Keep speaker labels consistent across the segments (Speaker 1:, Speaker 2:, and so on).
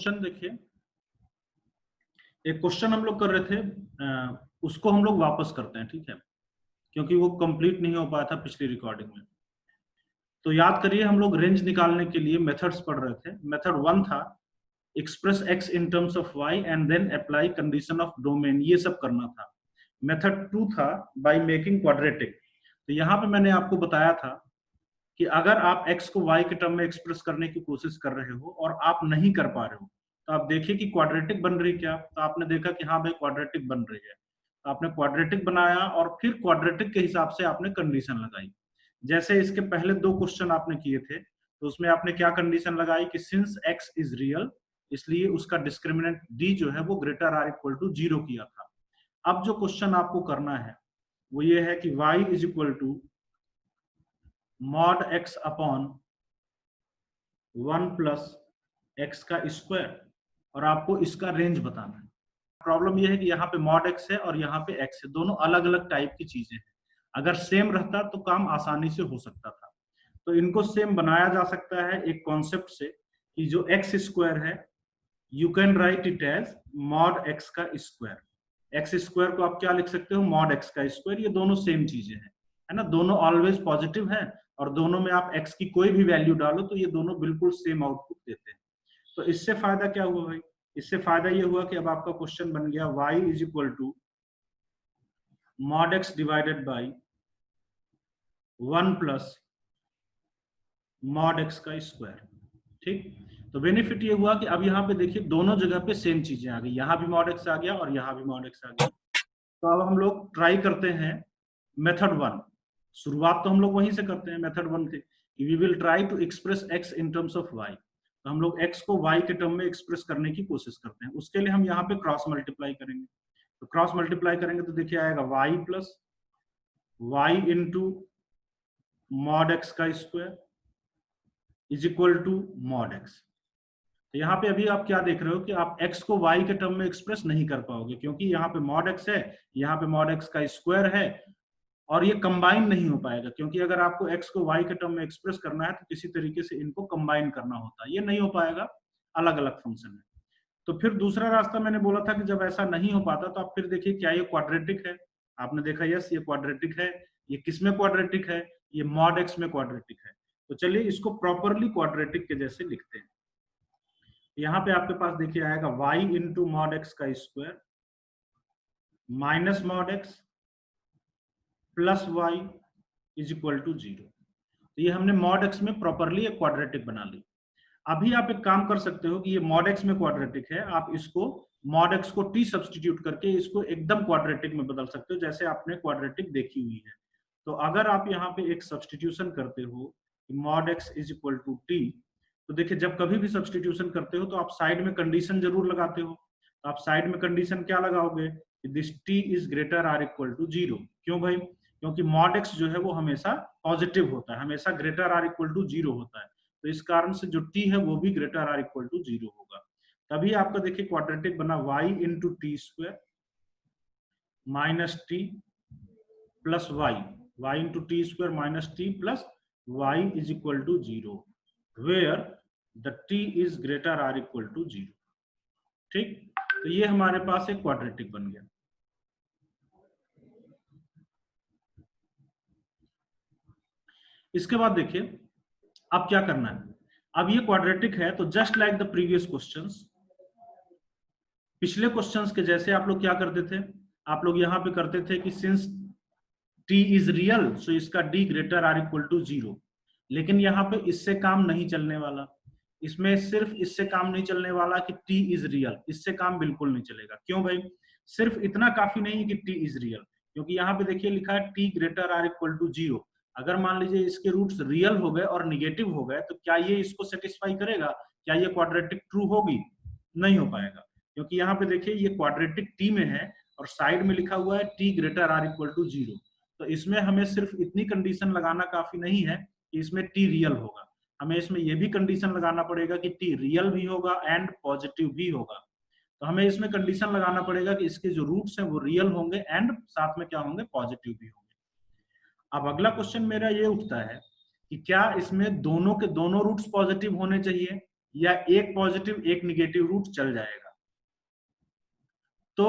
Speaker 1: Question देखिए, एक question हम लोग कर रहे थे, उसको हम लोग वापस करते हैं, ठीक है, क्योंकि वो कंप्लीट नहीं हो पाया था पिछली रिकॉर्डिंग में। तो याद करिए, हम लोग रेंज निकालने के लिए मेथड्स पढ़ रहे थे। मेथड 1 था express x in terms of y and then apply condition of domain, ये सब करना था। मेथड 2 था बाय मेकिंग क्वाड्रेटिक। तो यहाँ पे मैंने आपको बताया था कि अगर आप x को y के टर्म में एक्सप्रेस करने की कोशिश कर रहे हो और आप नहीं कर पा रहे हो, तो आप देखिए कि क्वाड्रेटिक बन रही क्या। तो आपने देखा कि हाँ भाई क्वाड्रेटिक बन रही है। तो आपने क्वाड्रेटिक बनाया और फिर क्वाड्रेटिक के हिसाब से आपने कंडीशन लगाई। जैसे इसके पहले 2 क्वेश्चन आपने किए थे, तो उसमें आपने क्या कंडीशन लगाई कि सिंस x इज रियल, इसलिए उसका डिस्क्रिमिनेंट d जो है वो ग्रेटर आर इक्वल टू 0 किया था। अब जो क्वेश्चन आपको करना है वो ये है कि y is equal to mod x upon 1 plus x का स्क्वायर, और आपको इसका रेंज बताना है। प्रॉब्लम ये है कि यहाँ पे मॉड x है और यहाँ पे x है, दोनों अलग अलग टाइप की चीजें हैं। अगर सेम रहता तो काम आसानी से हो सकता था। तो इनको सेम बनाया जा सकता है एक कॉन्सेप्ट से कि जो x स्क्वायर है, you can write it as mod x का स्क्वायर। x स्क्वायर को आप क्या लिख सकते हो, मॉड x का स्क्वायर। ये दोनों सेम चीजें हैं, है ना, दोनों ऑलवेज पॉजिटिव है, और दोनों में आप x की कोई भी वैल्यू डालो तो ये दोनों बिल्कुल सेम आउटपुट देते हैं। तो इससे फायदा क्या हुआ भाई, इससे फायदा ये हुआ कि अब आपका क्वेश्चन बन गया y is equal to mod x divided by 1 plus mod x का स्क्वायर। ठीक, तो बेनिफिट ये हुआ कि अब यहाँ पे देखिए दोनों जगह पे सेम चीजें आ गई, यहाँ भी मॉड x आ गया और यहाँ भी मॉड x आ गया। तो अब हम लोग ट्राई करते हैं मेथड 1। शुरुआत तो हम लोग वहीं से करते हैं मेथड 1 से, we will try to express x in terms of y। तो हम लोग x को y के टर्म में एक्सप्रेस करने की कोशिश करते हैं। उसके लिए हम यहाँ पे क्रॉस मल्टीप्लाई करेंगे। तो क्रॉस मल्टीप्लाई करेंगे तो देखिए आएगा y plus y into mod x का square is equal to mod x। तो यहाँ पे अभी आप क्या देख रहे हो कि आप x को y के टर्म में एक्सप्रेस नहीं कर पाओगे, क्योंकि यहाँ पे मॉड x है, यहाँ पे मॉड x का स्क्वायर है, और ये कंबाइन नहीं हो पाएगा। क्योंकि अगर आपको x को y के टर्म में एक्सप्रेस करना है तो किसी तरीके से इनको कंबाइन करना होता है, ये नहीं हो पाएगा, अलग अलग फंक्शन है। तो फिर दूसरा रास्ता मैंने बोला था कि जब ऐसा नहीं हो पाता तो आप फिर देखिए क्या ये क्वाड्रेटिक है। आपने देखा यस ये क्वाड्रेटिक है। ये किसमें क्वाड्रेटिक है, ये मॉड x में क्वाड्रेटिक है। तो चलिए इसको प्रॉपरली क्वाड्रेटिक के जैसे लिखते हैं। यहाँ पे आपके पास देखिए आएगा y इंटू मॉड x का square minus mod x plus y is equal to 0। तो ये हमने मॉड x में प्रॉपरली एक क्वाड्रेटिक बना ली। अभी आप एक काम कर सकते हो कि ये मॉड x में क्वाड्रेटिक है, आप इसको मॉड x को t सब्स्टिट्यूट करके इसको एकदम क्वाड्रेटिक में बदल सकते हो, जैसे आपने क्वाड्रेटिक देखी हुई है। तो अगर आप यहाँ पे एक सब्स्टिट्यूशन करते हो mod x is equal to t, तो देखिए जब कभी भी सब्स्टिट्यूशन करते हो तो आप साइड में कंडीशन जरूर लगाते हो। तो आप साइड में कंडीशन क्या लगाओगे, this t is greater or equal to 0। क्यों भाई, क्योंकि मॉड x जो है वो हमेशा पॉजिटिव होता है, हमेशा ग्रेटर आर इक्वल टू 0 होता है। तो इस कारण से जो t है वो भी ग्रेटर आर इक्वल टू 0 होगा। तभी आपका देखिए क्वाड्रेटिक बना y into t square minus t plus y into t square minus t plus y is equal to 0 where the t is greater or equal to 0। ठीक, तो ये हमारे पास एक क्वाड्रेटिक बन गया। इसके बाद देखिए अब क्या करना है। अब ये क्वाड्रेटिक है तो just like the previous questions, पिछले क्वेश्चंस के जैसे आप लोग क्या करते थे, आप लोग यहाँ पे करते थे कि since t is real so इसका d greater or equal to 0। लेकिन यहाँ पे इससे काम नहीं चलने वाला, इसमें सिर्फ इससे काम नहीं चलने वाला कि t इज रियल, इससे काम बिल्कुल नहीं चलेगा। क्यों भाई, सिर्फ इतना काफी नहीं कि t इज रियल, क्योंकि यहाँ पे देखिए लिखा है t greater or equal to 0। अगर मान लीजिए इसके रूट्स रियल हो गए और निगेटिव हो गए तो क्या ये इसको सेटिस्फाई करेगा, क्या ये क्वाड्रेटिक ट्रू होगी, नहीं हो पाएगा। क्योंकि यहाँ पे देखिए ये क्वाड्रेटिक t में है और साइड में लिखा हुआ है t greater or equal to 0। तो इसमें हमें सिर्फ इतनी कंडीशन लगाना काफी नहीं है कि इसमें t रियल होगा, हमें इसमें यह भी कंडीशन लगाना पड़ेगा कि t रियल भी होगा एंड पॉजिटिव भी होगा। तो हमें इसमें कंडीशन लगाना पड़ेगा कि इसके जो रूट्स हैं वो रियल होंगे एंड साथ में क्या होंगे, पॉजिटिव भी होंगे। अब अगला क्वेश्चन मेरा ये उठता है कि क्या इसमें दोनों के दोनों रूट्स पॉजिटिव होने चाहिए, या एक पॉजिटिव एक निगेटिव रूट चल जाएगा। तो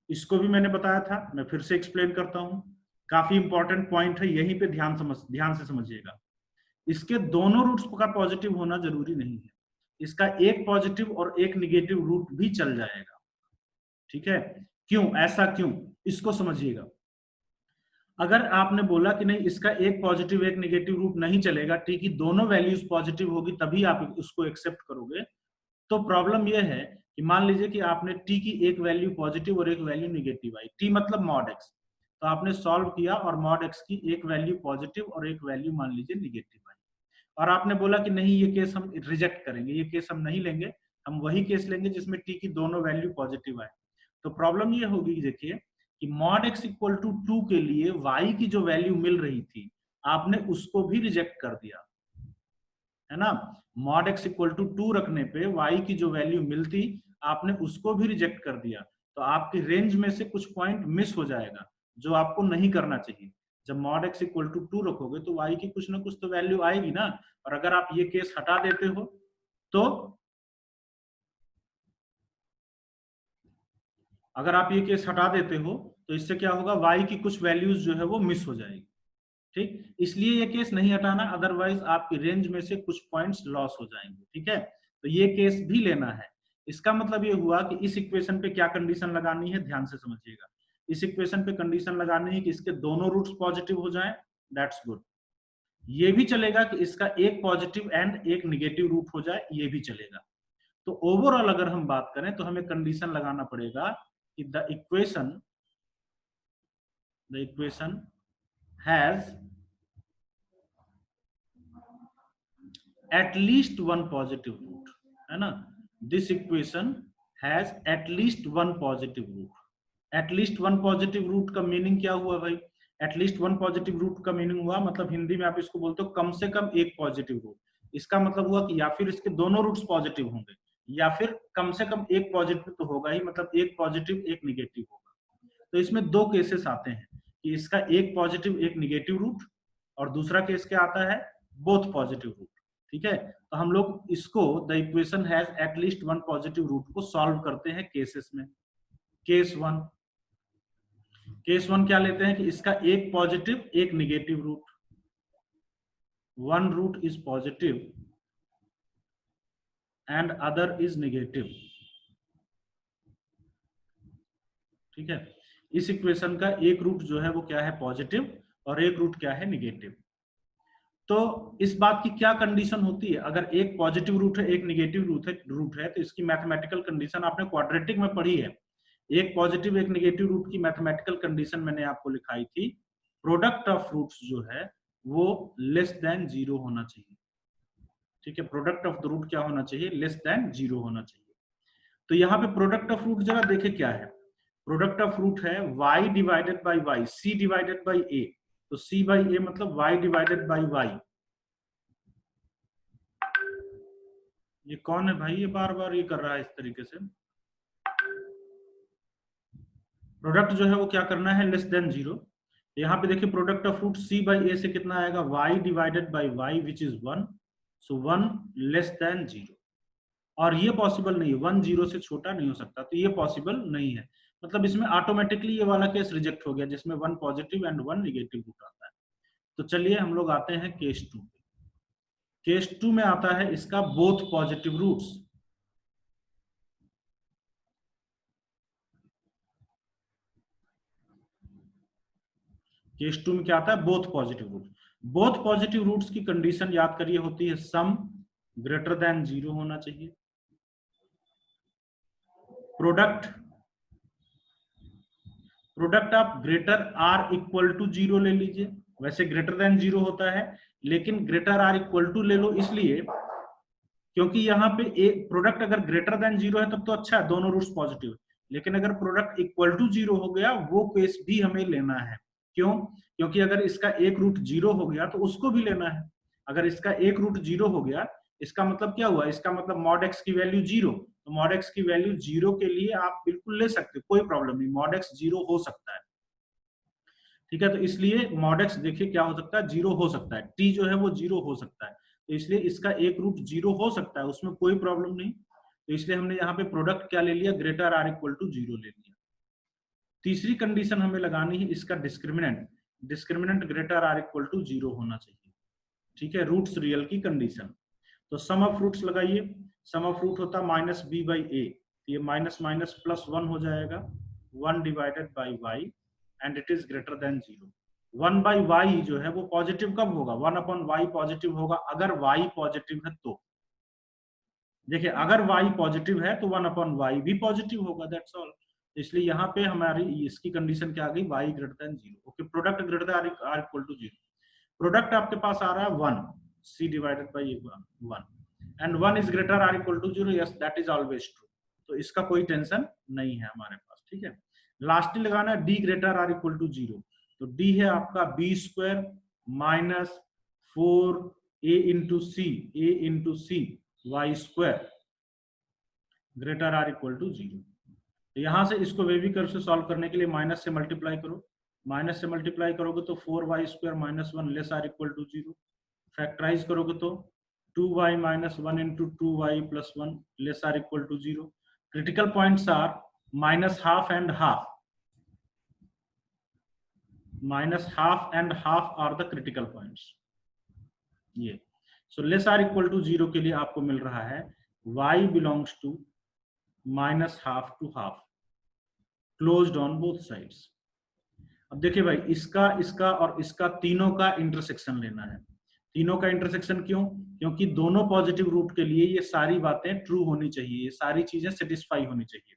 Speaker 1: इसको भी मैंने बताया था, मैं फिर से एक्सप्लेन करता हूं, काफी इंपॉर्टेंट पॉइंट है, यहीं पे ध्यान से समझिएगा। इसके दोनों रूट्स का पॉजिटिव होना जरूरी नहीं है, इसका एक पॉजिटिव और एक निगेटिव रूट भी चल जाएगा। ठीक है, क्यों, ऐसा क्यों, इसको समझिएगा। अगर आपने बोला कि नहीं इसका एक पॉजिटिव एक निगेटिव रूट नहीं चलेगा, टी की दोनों वैल्यूज पॉजिटिव होगी तभी आप उसको एक्सेप्ट करोगे, तो प्रॉब्लम यह है कि मान लीजिए कि आपने टी की एक वैल्यू पॉजिटिव और एक वैल्यू निगेटिव आई, टी मतलब मॉड एक्स, तो आपने सॉल्व किया और मॉड एक्स की एक वैल्यू पॉजिटिव और एक वैल्यू मान लीजिए निगेटिव आई, और आपने बोला कि नहीं ये केस हम रिजेक्ट करेंगे, ये केस हम नहीं लेंगे, हम वही केस लेंगे जिसमें टी की दोनों वैल्यू पॉजिटिव आए। तो प्रॉब्लम ये होगी, देखिए कि मॉड एक्स इक्वल टू 2 के लिए y की जो वैल्यू मिल रही थी आपने उसको भी रिजेक्ट कर दिया, है ना। मॉड एक्स इक्वल टू 2 रखने पे y की जो वैल्यू मिलती आपने उसको भी रिजेक्ट कर दिया, तो आपकी रेंज में से कुछ पॉइंट मिस हो जाएगा जो आपको नहीं करना चाहिए। जब मॉड एक्स इक्वल टू 2 रखोगे तो y की कुछ ना कुछ तो वैल्यू आएगी ना, और अगर आप ये केस हटा देते हो तो अगर आप ये केस हटा देते हो तो इससे क्या होगा, y की कुछ वैल्यूज जो है वो मिस हो जाएगी। ठीक, इसलिए ये केस नहीं हटाना, अदरवाइज आपकी रेंज में से कुछ पॉइंट्स लॉस हो जाएंगे। ठीक है, तो ये केस भी लेना है। इसका मतलब ये हुआ कि इस इक्वेशन पे क्या कंडीशन लगानी है, ध्यान से समझिएगा। इस इक्वेशन पे कंडीशन लगानी है कि इसके दोनों रूट्स पॉजिटिव हो जाएं, दैट्स गुड। ये भी चलेगा कि इसका एक पॉजिटिव एंड एक निगेटिव रूट हो जाए, ये भी चलेगा। तो ओवरऑल अगर हम बात करें तो हमें कंडीशन लगाना पड़ेगा कि the equation has at least one positive root, है ना। This equation has at least one positive root। at least one positive root का मीनिंग क्या हुआ भाई, at least one positive root का मीनिंग हुआ मतलब हिंदी में आप इसको बोलते हो कम से कम एक पॉजिटिव रूट। इसका मतलब हुआ कि या फिर इसके दोनों रूट्स पॉजिटिव होंगे या फिर कम से कम एक पॉजिटिव तो होगा ही, मतलब एक पॉजिटिव एक निगेटिव होगा। तो इसमें दो केसेस आते हैं कि इसका एक पॉजिटिव एक निगेटिव रूट, और दूसरा केस क्या आता है, बोथ पॉजिटिव रूट। ठीक है, तो हम लोग इसको the equation has at least one positive root को सॉल्व करते हैं केसेस में। केस वन क्या लेते हैं कि इसका एक पॉजिटिव एक negative root, one root is positive and other is negative. ठीक है, इस इक्वेशन का एक रूट जो है वो क्या है, पॉजिटिव, और एक रूट क्या है, निगेटिव। तो इस बात की क्या कंडीशन होती है, अगर एक पॉजिटिव रूट है एक निगेटिव रूट है तो इसकी मैथमेटिकल कंडीशन आपने क्वाड्रेटिक में पढ़ी है। एक पॉजिटिव एक निगेटिव रूट की मैथमेटिकल कंडीशन मैंने आपको लिखाई थी, प्रोडक्ट ऑफ रूट्स जो है वो लेस देन 0 होना चाहिए। ठीक है, प्रोडक्ट ऑफ द रूट क्या होना चाहिए, लेस देन 0 होना चाहिए। तो यहाँ पे प्रोडक्ट ऑफ रूट जरा देखे क्या है, प्रोडक्ट ऑफ रूट है y divided by y, c divided by a, तो c बाई a मतलब y डिवाइडेड बाई y। ये कौन है भाई, ये बार बार ये कर रहा है इस तरीके से। प्रोडक्ट जो है वो क्या करना है, लेस देन 0। यहाँ पे देखिए product of root c by a से कितना आएगा, y divided by y which is 1, so 1 less than 0। और ये पॉसिबल नहीं है, 1 0 से छोटा नहीं हो सकता, तो ये पॉसिबल नहीं है। मतलब इसमें ऑटोमेटिकली ये वाला केस रिजेक्ट हो गया जिसमें 1 पॉजिटिव एंड 1 निगेटिव रूट आता है। तो चलिए हम लोग आते हैं केस 2 पे। केस 2 में आता है इसका बोथ पॉजिटिव रूट्स। केस 2 में क्या आता है, both positive root. Both positive roots की कंडीशन याद करिए होती है सम ग्रेटर देन 0 होना चाहिए, प्रोडक्ट आप ग्रेटर आर इक्वल टू 0 ले लीजिए, वैसे ग्रेटर देन 0 होता है लेकिन ग्रेटर आर इक्वल टू ले लो, इसलिए क्योंकि यहाँ पे एक प्रोडक्ट अगर ग्रेटर देन 0 है तब तो अच्छा है, दोनों रूट्स पॉजिटिव, लेकिन अगर प्रोडक्ट इक्वल टू 0 हो गया वो केस भी हमें लेना है। क्यों, क्योंकि अगर इसका एक रूट 0 हो गया तो उसको भी लेना है। अगर इसका एक रूट 0 हो गया इसका मतलब क्या हुआ, इसका मतलब मॉड एक्स की वैल्यू 0, तो मॉड एक्स की वैल्यू 0 के लिए आप बिल्कुल ले सकते, कोई प्रॉब्लम नहीं, मॉड एक्स 0 हो सकता है। ठीक है, तो इसलिए मॉड एक्स देखिए क्या हो सकता है, 0 हो सकता है, टी जो है वो 0 हो सकता है। तो इसलिए इसका एक रूट 0 हो सकता है, उसमें कोई प्रॉब्लम नहीं। तो इसलिए हमने यहाँ पे प्रोडक्ट क्या ले लिया, ग्रेटर आर इक्वल टू 0 ले लिया। तीसरी कंडीशन हमें लगानी है इसका discriminant, discriminant greater or equal to 0 होना चाहिए, ठीक है, रूट्स रियल की कंडीशन। तो सम ऑफ रूट्स लगाइए, सम ऑफ रूट होता माइनस बी बाई ए, ये माइनस माइनस प्लस 1 हो जाएगा, 1 divided by y and it is greater than 0। 1 by y जो है वो पॉजिटिव कब होगा, 1 अपॉन वाई पॉजिटिव होगा अगर वाई पॉजिटिव है तो। देखिए अगर y पॉजिटिव है तो 1 अपॉन वाई भी पॉजिटिव होगा, दैट्स ऑल। इसलिए यहाँ पे हमारी इसकी कंडीशन क्या आ गई, y greater than 0। Okay, product greater than r equal to 0। Product आपके पास आ रहा है 1, c divided by 1 and 1 is greater r equal to 0, yes that is always true. तो इसका कोई टेंशन नहीं है हमारे पास, ठीक है। लास्टली लगाना है d greater r equal to 0। तो d है आपका b square minus 4a into c y square greater or equal to 0। यहां से इसको वेवी कर्व से सॉल्व करने के लिए माइनस से मल्टीप्लाई करो, माइनस से मल्टीप्लाई करोगे तो 4y square minus 1 less or equal to 0। Factorise करोगे तो 2y minus 1 into 2y plus 1 less or equal to 0। Critical points are minus half and half, minus half and half are the critical points ये। So less or equal to 0 के लिए आपको मिल रहा है y belongs to minus half to half closed on both sides। अब देखिए भाई इसका इसका और इसका तीनों का इंटरसेक्शन लेना है। तीनों का इंटरसेक्शन क्यों, क्योंकि दोनों पॉजिटिव रूट के लिए ये सारी बातें ट्रू होनी चाहिए, ये सारी चीजें सेटिस्फाई होनी चाहिए।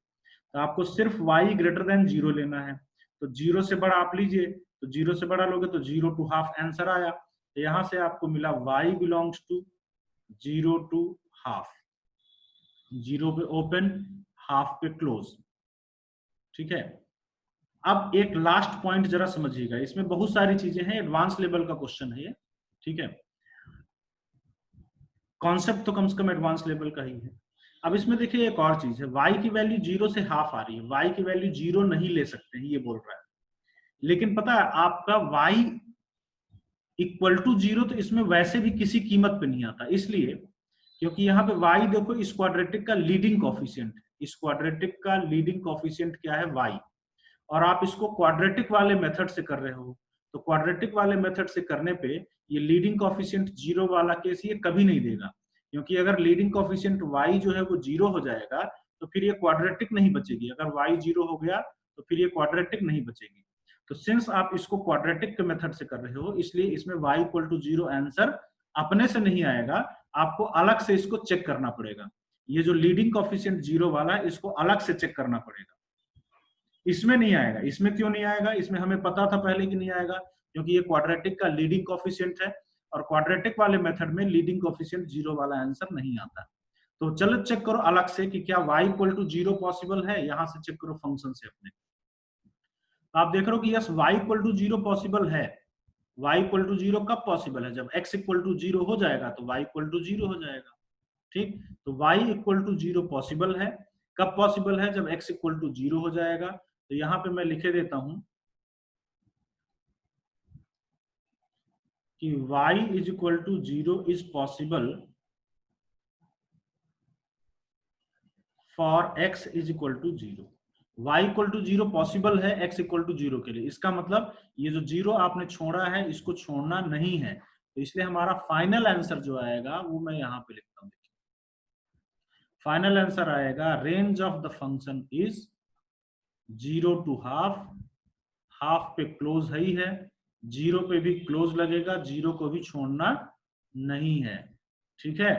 Speaker 1: तो आपको सिर्फ y ग्रेटर देन 0 लेना है। तो 0 से बड़ा आप लीजिए, तो 0 से बड़ा लोगे तो 0 टू हाफ आंसर आया। तो यहां से आपको मिला y belongs to 0 to half, 0 पे ओपन हाफ पे क्लोज, ठीक है। अब एक लास्ट पॉइंट जरा समझिएगा, इसमें बहुत सारी चीजें हैं, एडवांस लेवल का क्वेश्चन है ये, ठीक है। कॉन्सेप्ट तो कम से कम एडवांस लेवल का ही है। अब इसमें देखिए एक और चीज है, y की वैल्यू 0 से हाफ आ रही है, y की वैल्यू 0 नहीं ले सकते हैं ये बोल रहा है। लेकिन पता है आपका y इक्वल टू 0 तो इसमें वैसे भी किसी कीमत पे नहीं आता, इसलिए क्योंकि यहाँ पे y देखो इस क्वाड्रेटिक का लीडिंग कोफिशिएंट है, इस क्वाड्रेटिक का लीडिंग कोफिशिएंट क्या है, y। और आप इसको क्वाड्रेटिक वाले मेथड से कर रहे हो, तो क्वाड्रेटिक वाले मेथड से करने पे ये लीडिंग कोफिशिएंट 0 वाला केस ये कभी नहीं देगा, क्योंकि अगर लीडिंग कोफिशिएंट y जो है वो 0 हो जाएगा तो फिर ये क्वाड्रेटिक नहीं बचेगी। अगर y 0 हो गया तो फिर ये क्वाड्रेटिक नहीं बचेगी। तो सिंस आप इसको क्वाड्रेटिक के मेथड से कर रहे हो, इसलिए इसमें y इक्वल टू 0 आंसर अपने से नहीं आएगा, आपको अलग से इसको चेक करना पड़ेगा। ये जो लीडिंग कोफिशिएंट 0 वाला है इसको अलग से चेक करना पड़ेगा, इसमें नहीं आएगा। इसमें क्यों नहीं आएगा, इसमें हमें पता था पहले कि नहीं आएगा, क्योंकि ये क्वाड्रेटिक का लीडिंग कोफिशिएंट है और क्वाड्रेटिक वाले मेथड में लीडिंग कोफिशिएंट 0 वाला आंसर नहीं आता। तो चलो चेक करो अलग से कि क्या y इक्वल टू 0 पॉसिबल है, यहां से चेक करो फंक्शन से अपने। आप देख रहे हो कि yes y equal to 0 possible है। y इक्वल टू 0 कब पॉसिबल है, जब x इक्वल टू 0 हो जाएगा तो y इक्वल टू 0 हो जाएगा, ठीक। तो y इक्वल टू 0 पॉसिबल है, कब पॉसिबल है, जब x इक्वल टू 0 हो जाएगा। तो यहां पे मैं लिखे देता हूं कि y is equal to 0 is possible for x is equal to 0। y equal to 0 possible है x इक्वल टू 0 के लिए, इसका मतलब ये जो 0 आपने छोड़ा है इसको छोड़ना नहीं है। तो इसलिए हमारा फाइनल आंसर जो आएगा वो मैं यहाँ पे लिखता हूँ, फाइनल आंसर आएगा range of the function is 0 to half, half पे क्लोज ही है, 0 पे भी क्लोज लगेगा, 0 को भी छोड़ना नहीं है, ठीक है।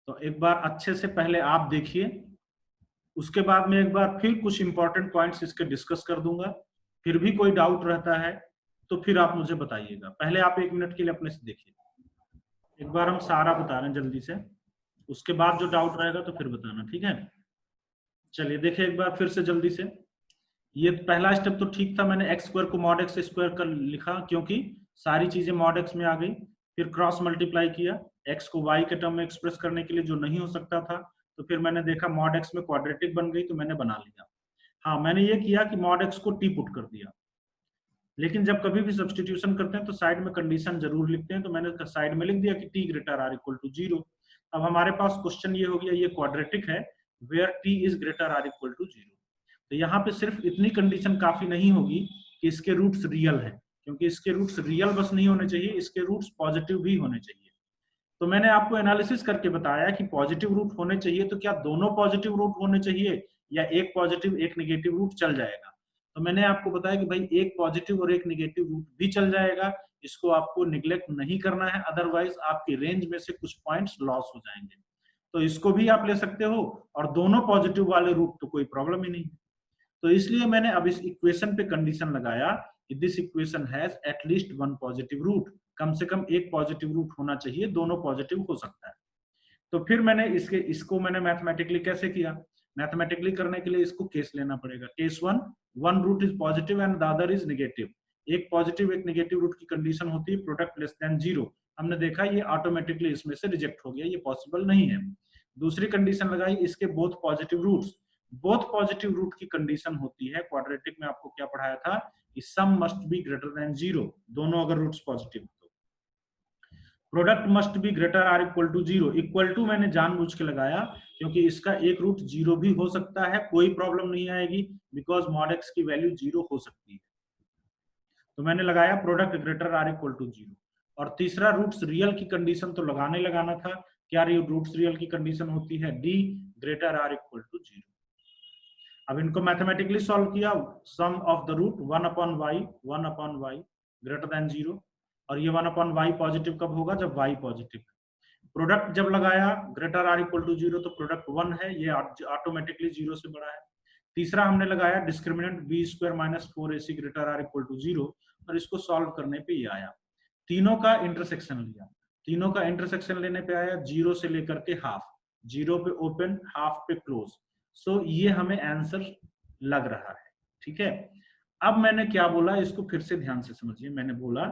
Speaker 1: तो एक बार अच्छे से पहले आप देखिए, उसके बाद में एक बार फिर कुछ इंपॉर्टेंट पॉइंट्स इसके डिस्कस कर दूंगा। फिर भी कोई डाउट रहता है तो फिर आप मुझे बताइएगा। पहले आप 1 मिनट के लिए अपने से देखिए, एक बार हम सारा बता रहे हैं जल्दी से, उसके बाद जो डाउट रहेगा तो फिर बताना, ठीक है। चलिए देखिए एक बार फिर से जल्दी से। ये पहला स्टेप तो ठीक था, मैंने x स्क्वायर को मॉड x स्क्वायर कर लिखा क्योंकि सारी चीजें मॉड x में आ गई। फिर क्रॉस मल्टीप्लाई किया, x को y के टर्म में एक्सप्रेस करने के लिए जो नहीं हो सकता था, तो फिर मैंने देखा मॉड x में क्वाड्रेटिक बन गई तो मैंने बना लिया। हाँ मैंने ये किया कि मॉड x को t पुट कर दिया, लेकिन जब कभी भी सब्सटीट्यूशन करते हैं तो साइड में कंडीशन जरूर लिखते हैं, तो मैंने साइड में लिख दिया कि t greater or equal to 0। अब हमारे पास क्वेश्चन ये हो गया, ये क्वाड्रेटिक है where t is greater or equal to 0। तो यहाँ पे सिर्फ इतनी कंडीशन काफी नहीं होगी कि इसके रूट्स रियल है, क्योंकि इसके रूट्स रियल बस नहीं होने चाहिए, इसके रूट्स पॉजिटिव भी होने चाहिए। तो मैंने आपको एनालिसिस करके बताया कि पॉजिटिव रूट होने चाहिए, तो क्या दोनों पॉजिटिव रूट होने चाहिए या एक पॉजिटिव एक नेगेटिव रूट चल जाएगा? तो मैंने आपको बताया कि भाई एक पॉजिटिव और एक नेगेटिव रूट भी चल जाएगा, इसको आपको निग्लेक्ट नहीं करना है, अदरवाइज आपकी रेंज में से कुछ पॉइंट्स लॉस हो जाएंगे। तो इसको भी आप ले सकते हो, और दोनों पॉजिटिव वाले रूट तो कोई प्रॉब्लम ही नहीं। तो इसलिए मैंने अब इस इक्वेशन पे कंडीशन लगाया कि this equation has at least one positive root, कम से कम एक पॉजिटिव रूट होना चाहिए, दोनों पॉजिटिव हो सकता है। तो फिर मैंने इसको मैंने मैथमेटिकली कैसे किया? मैथमेटिकली करने के लिए इसको केस लेना पड़ेगा। Case one root is positive and the other is negative. एक पॉजिटिव एक नेगेटिव रूट की कंडीशन होती है प्रोडक्ट लेस देन 0। हमने देखा ये ऑटोमेटिकली इसमें से रिजेक्ट हो गया, ये पॉसिबल नहीं है। दूसरी कंडीशन लगाई, इसके both positive roots. Both positive root की कंडीशन होती है, क्वाड्रेटिक में आपको क्या पढ़ाया था कि sum must be greater than 0, दोनों अगर roots positive. Product must be greater or equal to 0। Equal to मैंने जानबूझ के लगाया क्योंकि इसका एक रूट 0 भी हो सकता है, कोई प्रॉब्लम नहीं आएगी, बिकॉज मॉड एक्स की वैल्यू 0 हो सकती है। तो मैंने लगाया product greater or equal to 0। और तीसरा रूट्स रियल की कंडीशन तो लगाना था। क्या रूट्स रियल की कंडीशन होती है? D greater or equal to 0। अब इनको मैथमेटिकली सॉल्व किया, sum of the root 1/y greater than 0, और ये 1/y पॉजिटिव कब होगा? जब y पॉजिटिव। प्रोडक्ट जब लगाया ग्रेटर आर इक्वल टू 0 तो प्रोडक्ट 1 है, ये ऑटोमेटिकली 0 से बड़ा है। तीसरा हमने लगाया discriminant b² - 4ac greater or equal to 0, और इसको सॉल्व करने पे ये आया। तीनों का इंटरसेक्शन लिया, तीनों का इंटरसेक्शन लेने पे आया 0 से लेकर के हाफ, 0 पे ओपन, हाफ पे क्लोज। सो ये हमें आंसर लग रहा है। ठीक है, अब मैंने क्या बोला, इसको फिर से ध्यान से समझिए। मैंने बोला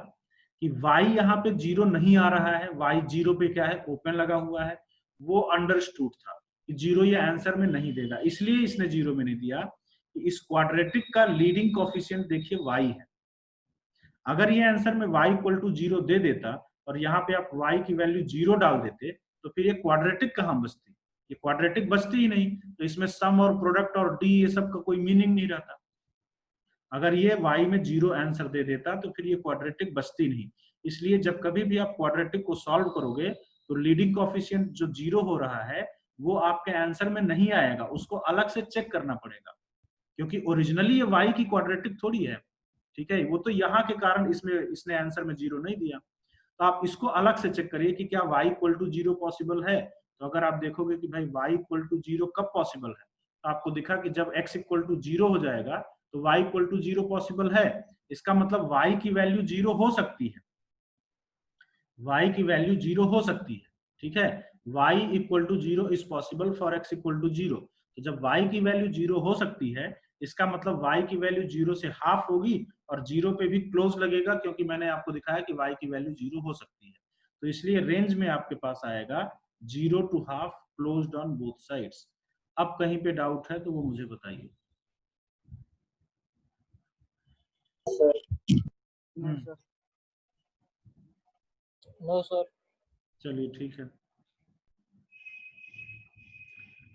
Speaker 1: कि y यहाँ पे 0 नहीं आ रहा है, y 0 पे क्या है? ओपन लगा हुआ है। वो अंडरस्टूड था कि 0 ये आंसर में नहीं देगा, इसलिए इसने 0 में नहीं दिया कि इस क्वाड्रेटिक का लीडिंग कोफिशिएंट देखिए y है। अगर ये आंसर में y इक्वल टू 0 दे देता और यहाँ पे आप y की वैल्यू 0 डाल देते, तो फिर ये क्वाड्रेटिक कहाँ बचती? ये क्वाड्रेटिक बचती ही नहीं, तो इसमें सम और प्रोडक्ट और डी ये सब का कोई मीनिंग नहीं रहता। अगर ये y में 0 आंसर दे देता तो फिर ये क्वाड्रेटिक बचती नहीं। इसलिए जब कभी भी आप क्वाड्रेटिक को सॉल्व करोगे तो लीडिंग कोफिशिएंट जो 0 हो रहा है वो आपके आंसर में नहीं आएगा, उसको अलग से चेक करना पड़ेगा, क्योंकि ओरिजिनली ये y की क्वाड्रेटिक थोड़ी है। ठीक है, वो तो यहाँ के कारण इसने आंसर में 0 नहीं दिया। तो आप इसको अलग से चेक करिए कि क्या y इक्वल टू 0 पॉसिबल है। तो अगर आप देखोगे कि भाई y इक्वल टू 0 कब पॉसिबल है, तो आपको दिखा कि जब x इक्वल टू 0 हो जाएगा तो y इक्वल टू 0 पॉसिबल है। इसका मतलब y की वैल्यू 0 हो सकती है, y की वैल्यू 0 हो सकती है। ठीक है, y equal to 0 is possible for x equal to 0। तो जब y की वैल्यू 0 हो सकती है, इसका मतलब y की वैल्यू 0 से हाफ होगी, और 0 पे भी क्लोज लगेगा, क्योंकि मैंने आपको दिखाया कि y की वैल्यू 0 हो सकती है। तो इसलिए रेंज में आपके पास आएगा 0 to half closed on both sides. अब कहीं पे डाउट है तो वो मुझे बताइए।
Speaker 2: No sir.
Speaker 1: चलिए ठीक है।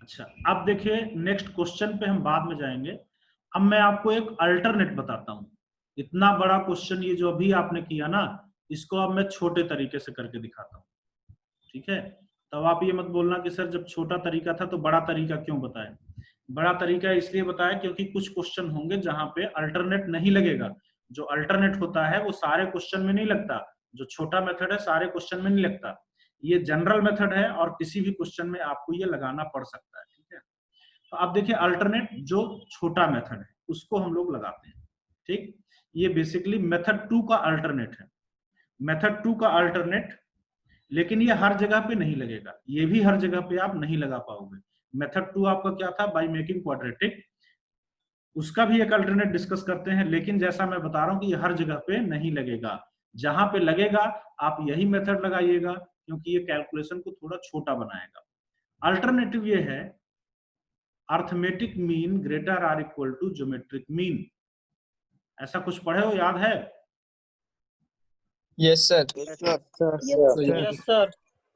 Speaker 1: अच्छा, अब देखिए नेक्स्ट क्वेश्चन पे हम बाद में जाएंगे। अब मैं आपको एक अल्टरनेट बताता हूँ। इतना बड़ा क्वेश्चन ये जो अभी आपने किया ना, इसको अब मैं छोटे तरीके से करके दिखाता हूँ। ठीक है, तब आप ये मत बोलना कि सर जब छोटा तरीका था तो बड़ा तरीका क्यों बताया। बड़ा तरीका इसलिए बताया क्योंकि कुछ क्वेश्चन होंगे जहां पे अल्टरनेट नहीं लगेगा। जो अल्टरनेट होता है वो सारे क्वेश्चन में नहीं लगता, जो छोटा मेथड है सारे क्वेश्चन में नहीं लगता। ये जनरल मेथड है और किसी भी क्वेश्चन में आपको ये लगाना पड़ सकता है। ठीक है, तो अब देखिए अल्टरनेट जो छोटा मेथड है उसको हम लोग लगाते हैं। ठीक, ये बेसिकली मेथड 2 का अल्टरनेट है। मेथड 2 का अल्टरनेट, लेकिन ये हर जगह पे नहीं लगेगा, ये भी हर जगह पे आप नहीं लगा पाओगे। मेथड 2 आपका क्या था? By making quadratic. उसका भी एक अल्टरनेट डिस्कस करते हैं, लेकिन जैसा मैं बता रहा हूं कि ये हर जगह पे नहीं लगेगा। जहां पे लगेगा आप यही मेथड लगाइएगा, क्योंकि ये कैलकुलेशन को थोड़ा छोटा बनाएगा। अल्टरनेटिव ये है arithmetic mean greater or equal to geometric mean. ऐसा कुछ पढ़े हो, याद है?
Speaker 3: Yes sir.
Speaker 2: Yes, sir.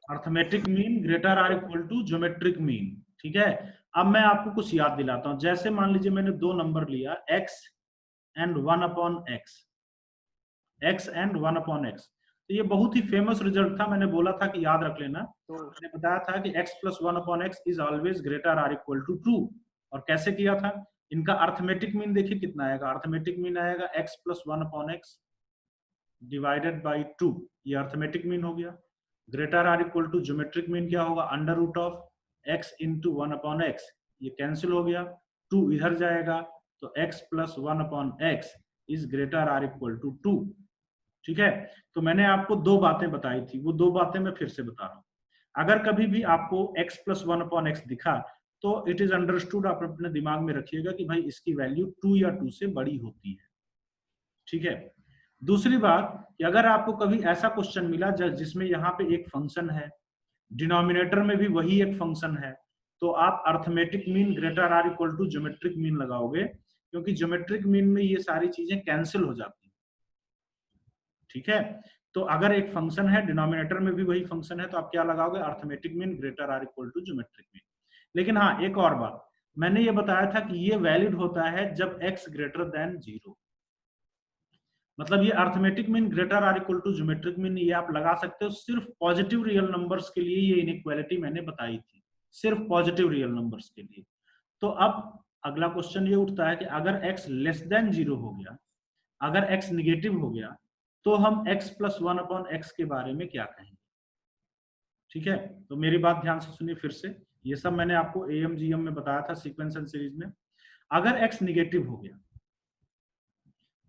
Speaker 1: Arithmetic mean greater or equal to geometric mean. ठीक है, अब मैं आपको कुछ याद दिलाता हूं। जैसे मान लीजिए मैंने दो नंबर लिया x and 1/x, x and 1/x, तो ये बहुत ही फेमस रिजल्ट था। मैंने बोला था कि याद रख लेना। मैंने बताया था कि x plus 1/x is always greater or equal to 2। और कैसे किया था? इनका अर्थमेटिक मीन देखिए कितना आएगा। अर्थमेटिक मीन आएगा x plus 1/x divided by 2, ये अर्थमेटिक मीन हो गया। Greater or equal to geometric mean क्या होगा? Under root of x into 1/x, ये कैंसिल हो गया, 2 इधर जाएगा, तो x plus 1/x is greater or equal to 2। ठीक है, तो मैंने आपको दो बातें बताई थी, वो दो बातें मैं फिर से बता रहा हूं। अगर कभी भी आपको x प्लस 1/x दिखा तो इट इज अंडरस्टूड, आप अपने दिमाग में रखिएगा कि भाई इसकी वैल्यू 2 या 2 से बड़ी होती है। ठीक है, दूसरी बात कि अगर आपको कभी ऐसा क्वेश्चन मिला जिसमें यहाँ पे एक फंक्शन है, डिनोमिनेटर में भी वही एक फंक्शन है, तो आप arithmetic mean greater or equal to geometric mean लगाओगे, क्योंकि ज्योमेट्रिक मीन में ये सारी चीजें कैंसिल हो जाती हैं। ठीक है, तो अगर एक फंक्शन है, डिनोमिनेटर में भी वही फंक्शन है, तो आप क्या लगाओगे? Arithmetic mean greater or equal to geometric mean. लेकिन हाँ, एक और बात मैंने ये बताया था कि ये वैलिड होता है जब x ग्रेटर देन 0। मतलब ये arithmetic mean greater or equal to geometric mean ये आप लगा सकते हो सिर्फ पॉजिटिव रियल नंबर्स के लिए। ये इनइक्वालिटी मैंने बताई थी, सिर्फ पॉजिटिव रियल नंबर्स के लिए। तो अब अगला क्वेश्चन ये उठता है कि अगर x लेस देन 0 हो गया, अगर x निगेटिव हो गया, तो हम x प्लस 1/x के बारे में क्या कहेंगे? ठीक है, तो मेरी बात ध्यान से सुनिए फिर से। ये सब मैंने आपको AMGM में बताया था सीक्वेंस एंड सीरीज में। अगर x निगेटिव हो गया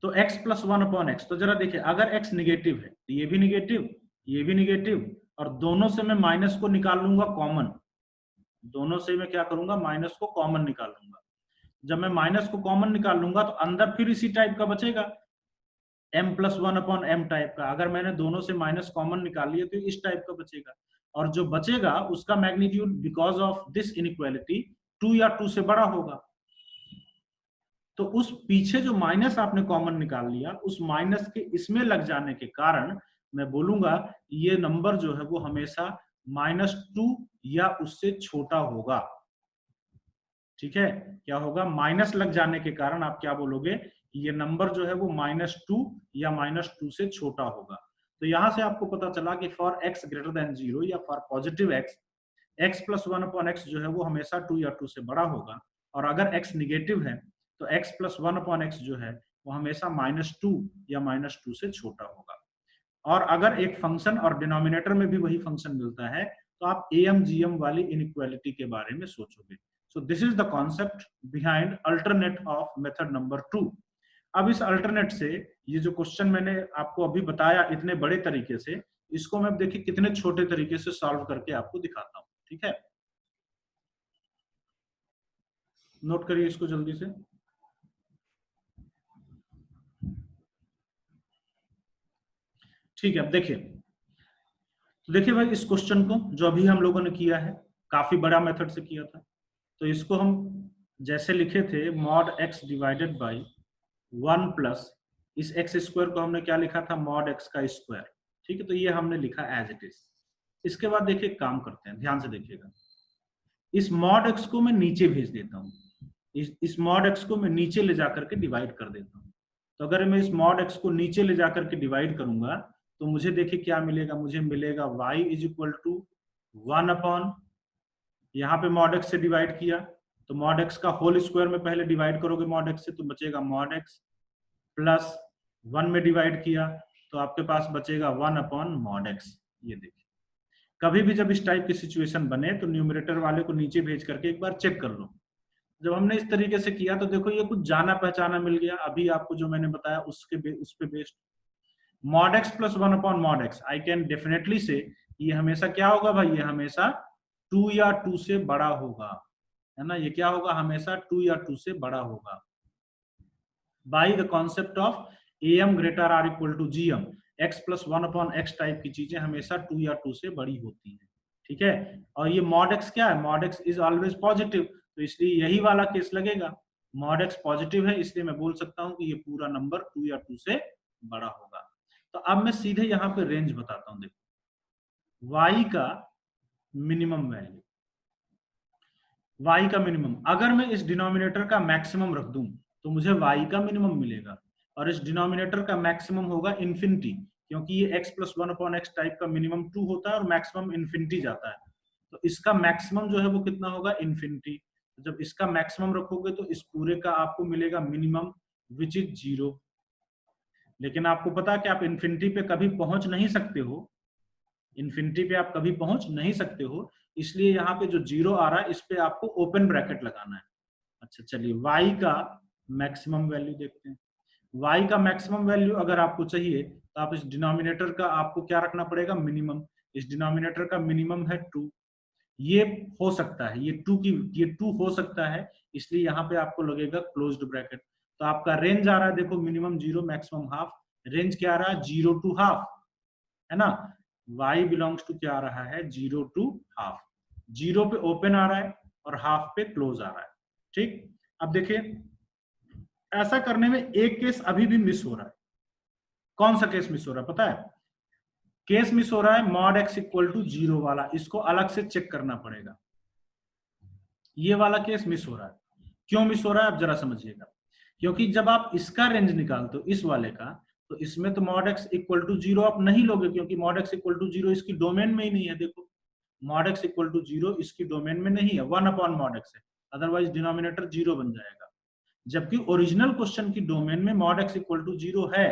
Speaker 1: तो x प्लस 1/x, तो जरा देखिए, अगर x निगेटिव है तो ये भी निगेटिव, ये भी निगेटिव, और दोनों से मैं माइनस को निकाल लूंगा कॉमन। दोनों से मैं क्या करूंगा? माइनस को कॉमन निकाल लूंगा। जब मैं माइनस को कॉमन निकाल लूंगा तो अंदर फिर इसी टाइप का बचेगा, m प्लस 1/m टाइप का। अगर मैंने दोनों से माइनस कॉमन निकाल लिया तो इस टाइप का बचेगा, और जो बचेगा उसका magnitude because of this inequality 2 या 2 से बड़ा होगा। तो उस पीछे जो माइनस आपने कॉमन निकाल लिया, उस माइनस के इसमें लग जाने के कारण मैं बोलूंगा ये नंबर जो है वो हमेशा -2 या उससे छोटा होगा। ठीक है, क्या होगा? माइनस लग जाने के कारण आप क्या बोलोगे? ये नंबर जो है वो -2 या -2 से छोटा होगा। तो यहां से आपको पता चला कि फॉर x ग्रेटर देन 0 या for positive x plus 1/x जो है वो हमेशा 2 या 2 से बड़ा होगा, और अगर x निगेटिव है तो x प्लस 1/x जो है वो हमेशा -2 या -2 से छोटा होगा। और अगर एक फंक्शन और डिनोमिनेटर में भी वही फंक्शन मिलता है तो आप AMGM वाली इनइक्वालिटी के बारे में सोचोगे। So this is the concept behind alternate of method number 2। अब इस अल्टरनेट से ये जो क्वेश्चन मैंने आपको अभी बताया इतने बड़े तरीके से, इसको मैं देखिए कितने छोटे तरीके से सॉल्व करके आपको दिखाता हूं। ठीक है, नोट करिए इसको जल्दी से। ठीक है, अब देखिए, तो देखिए भाई, इस क्वेश्चन को जो अभी हम लोगों ने किया है काफी बड़ा मेथड से किया था, तो इसको हम जैसे लिखे थे mod x divided by 1 plus इस x स्क्वायर को हमने क्या लिखा था? मॉड x का स्क्वायर। ठीक है, तो ये हमने लिखा एज इट इज। इसके बाद देखिए काम करते हैं, ध्यान से देखिएगा। इस मॉड x को मैं नीचे भेज देता हूँ, इस मॉड x को मैं नीचे ले जाकर के डिवाइड कर देता हूँ। तो अगर मैं इस मॉड x को नीचे ले जाकर के डिवाइड करूंगा तो मुझे देखिए क्या मिलेगा? मुझे मिलेगा y इज इक्वल टू 1/, यहाँ पे मॉड x से डिवाइड किया तो मॉड x का होल स्क्वायर में पहले डिवाइड करोगे मॉड x से तो बचेगा मॉड x, प्लस 1 में डिवाइड किया तो आपके पास बचेगा 1/mod x। ये देखिए, कभी भी जब इस टाइप की सिचुएशन बने तो न्यूमरेटर वाले को नीचे भेज करके एक बार चेक कर लो। जब हमने इस तरीके से किया तो देखो ये कुछ जाना पहचाना मिल गया। अभी आपको जो मैंने बताया उस पे based mod x plus 1/mod x, I can definitely से ये हमेशा क्या होगा भाई? ये हमेशा 2 या 2 से बड़ा होगा, है ना? ये क्या होगा? हमेशा 2 या 2 से बड़ा होगा। By the concept of AM greater or equal to GM, x plus 1/x type की चीजें हमेशा 2 या 2 से बड़ी होती है। ठीक है, और ये mod x क्या है? mod x is always positive, तो इसलिए यही वाला केस लगेगा। मॉड एक्स पॉजिटिव है, इसलिए मैं बोल सकता हूं कि ये पूरा नंबर 2 या 2 से बड़ा होगा। तो अब मैं सीधे यहाँ पे रेंज बताता हूं। देखो y का मिनिमम वैल्यू, y का मिनिमम, अगर मैं इस डिनोमिनेटर का मैक्सिमम रख दूं तो मुझे y का मिनिमम मिलेगा, और इस डिनोमिनेटर का मैक्सिमम होगा इन्फिनिटी, क्योंकि ये x + 1/x टाइप का मिनिमम 2 होता है और मैक्सिमम इन्फिनिटी जाता है। तो इसका मैक्सिमम जो है वो कितना होगा, इन्फिनिटी। जब इसका मैक्सिमम रखोगे तो इस पूरे का आपको मिलेगा मिनिमम, विच इज 0। लेकिन आपको पता है कि आप इन्फिनिटी पे कभी पहुंच नहीं सकते हो, इन्फिनिटी पे आप कभी पहुंच नहीं सकते हो, इसलिए यहाँ पे जो 0 आ रहा है इस पे आपको ओपन ब्रैकेट लगाना है। अच्छा चलिए, y का मैक्सिमम वैल्यू देखते हैं। y का मैक्सिमम वैल्यू अगर आपको चाहिए तो आप इस डिनोमिनेटर का आपको क्या रखना पड़ेगा, मिनिमम। इस डिनोमिनेटर का मिनिमम है 2, ये हो सकता है, ये 2 हो सकता है, इसलिए यहाँ पे आपको लगेगा क्लोज्ड ब्रैकेट। तो आपका रेंज आ रहा है, देखो मिनिमम 0 मैक्सिमम हाफ, रेंज क्या आ रहा है, 0 to हाफ, है ना। y बिलोंग्स टू क्या आ रहा है, 0 to हाफ। 0 पे ओपन आ रहा है और हाफ पे क्लोज आ रहा है। ठीक, अब देखिए ऐसा करने में एक केस अभी भी मिस हो रहा है। कौन सा केस मिस हो रहा है पता है, केस मिस हो रहा है मॉड x = 0 वाला, इसको अलग से चेक करना पड़ेगा। ये वाला केस मिस हो रहा है। क्यों मिस हो रहा है आप जरा समझिएगा, क्योंकि जब आप इसका रेंज निकालते हो इस वाले का, तो इसमें तो मॉड x = 0 आप नहीं लोगे, क्योंकि मॉड x = 0 इसकी डोमेन में ही नहीं है। देखो मॉड x = 0 इसकी डोमेन में नहीं है, 1/mod x है, अदरवाइज डिनोमिनेटर 0 बन जाएगा। जबकि ओरिजिनल क्वेश्चन की डोमेन में मॉड x = 0 है।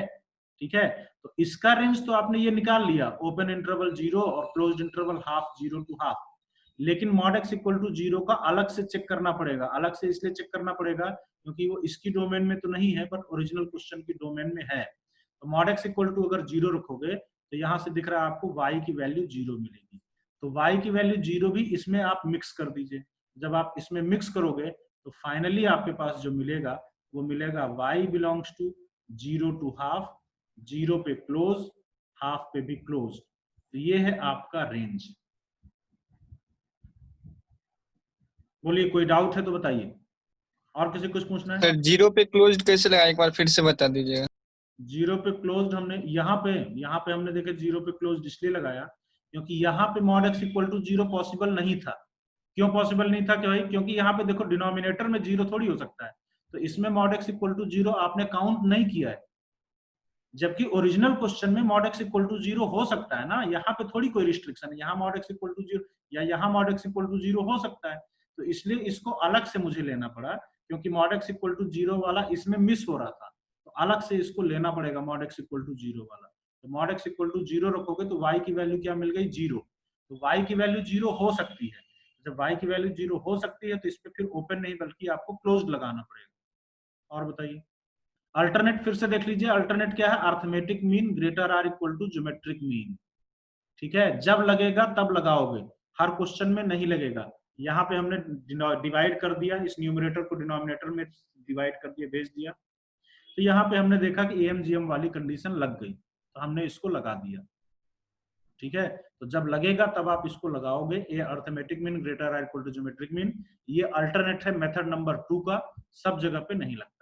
Speaker 1: ठीक है, तो इसका रेंज तो आपने ये निकाल लिया, ओपन इंटरवल 0 और closed interval half, 0 to half. लेकिन मॉड x = 0 का अलग से चेक करना पड़ेगा। अलग से इसलिए चेक करना पड़ेगा क्योंकि वो इसकी डोमेन में तो नहीं है, बट ओरिजिनल क्वेश्चन की डोमेन में है। तो मॉड x = अगर 0 रखोगे तो यहाँ से दिख रहा है आपको y की वैल्यू 0 मिलेगी। तो y की वैल्यू 0 भी इसमें आप मिक्स कर दीजिए। जब आप इसमें मिक्स करोगे तो फाइनली आपके पास जो मिलेगा वो मिलेगा y belongs to 0 to half, 0 पे क्लोज, हाफ पे भी क्लोज। तो ये है आपका रेंज। बोलिए कोई डाउट है तो बताइए, और किसी कुछ पूछना है?
Speaker 3: सर 0 पे क्लोज्ड कैसे लगा, एक बार फिर से बता दीजिएगा।
Speaker 1: 0 पे क्लोज्ड हमने यहाँ पे हमने देखे 0 पे क्लोज्ड इसलिए लगाया क्योंकि यहाँ पे मॉड x = 0 पॉसिबल नहीं था। क्यों पॉसिबल नहीं था कि भाई, क्योंकि यहाँ पे देखो डिनोमिनेटर में 0 थोड़ी हो सकता है, तो इसमें मॉड x = 0 आपने काउंट नहीं किया है। जबकि ओरिजिनल क्वेश्चन में मॉड x = 0 हो सकता है ना, यहाँ पे थोड़ी कोई रिस्ट्रिक्शन है, यहाँ मॉड x = 0 या यहाँ मॉड x = 0 हो सकता है। तो इसलिए इसको अलग से मुझे लेना पड़ा, क्योंकि मॉड x = 0 वाला इसमें मिस हो रहा था, तो अलग से इसको लेना पड़ेगा मॉड x = 0 वाला। तो मॉड x = 0 रखोगे तो y की वैल्यू क्या मिल गई, 0। तो y की वैल्यू 0 हो सकती है। जब y की वैल्यू 0 हो सकती है तो इस पे फिर ओपन नहीं बल्कि आपको क्लोज्ड लगाना पड़ेगा। और बताइए, अल्टरनेट फिर से देख लीजिए। अल्टरनेट क्या है, arithmetic mean greater or equal to geometric mean. ठीक है, जब लगेगा तब लगाओगे, हर क्वेश्चन में नहीं लगेगा। यहाँ पे हमने डिवाइड कर दिया, इस न्यूमरेटर को डिनोमिनेटर में डिवाइड कर दिया, भेज दिया। तो यहाँ पे हमने देखा कि AMGM वाली कंडीशन लग गई, तो हमने इसको लगा दिया। ठीक है, तो जब लगेगा तब आप इसको लगाओगे, ये arithmetic mean greater or equal to geometric mean. ये अल्टरनेट है मेथड नंबर 2 का, सब जगह पे नहीं लगता।